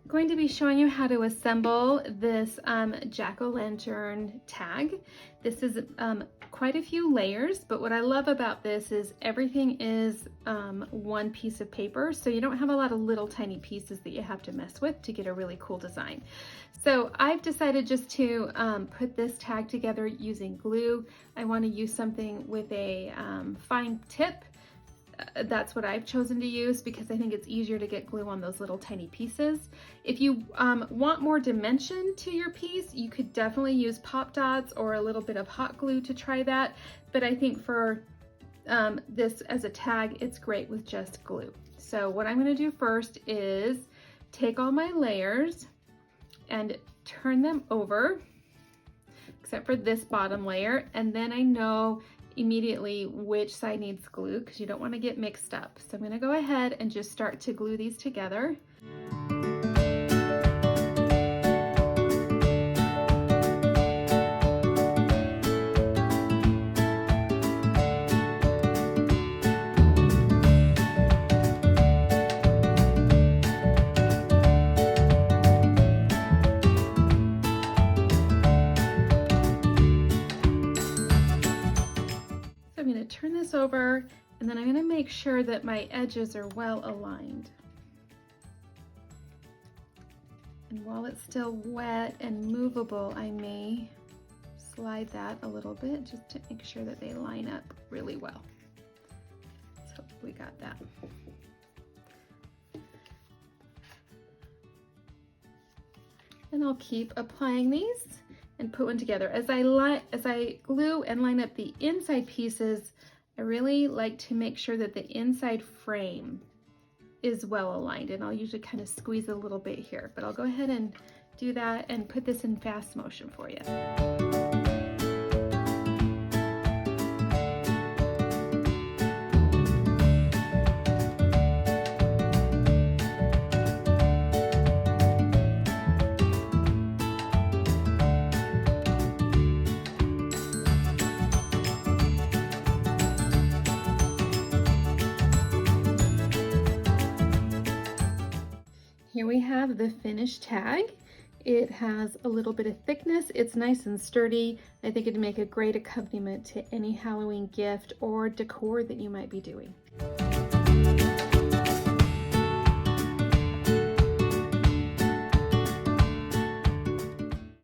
going to be showing you how to assemble this jack-o'-lantern tag. This is quite a few layers, but what I love about this is everything is one piece of paper, so you don't have a lot of little tiny pieces that you have to mess with to get a really cool design. So I've decided just to put this tag together using glue. I want to use something with a fine tip. That's what I've chosen to use because I think it's easier to get glue on those little tiny pieces. If you want more dimension to your piece, you could definitely use pop dots or a little bit of hot glue to try that. But I think for this as a tag, it's great with just glue. So what I'm going to do first is take all my layers and turn them over, except for this bottom layer, and then I know immediately which side needs glue because you don't want to get mixed up. So I'm going to go ahead and just start to glue these together. I'm going to turn this over, and then I'm going to make sure that my edges are well aligned. And while it's still wet and movable, I may slide that a little bit just to make sure that they line up really well. So we got that. And I'll keep applying these and put one together. As I glue and line up the inside pieces, I really like to make sure that the inside frame is well aligned, and I'll usually kind of squeeze a little bit here, but I'll go ahead and do that and put this in fast motion for you. Here we have the finished tag. It has a little bit of thickness. It's nice and sturdy. I think it'd make a great accompaniment to any Halloween gift or decor that you might be doing.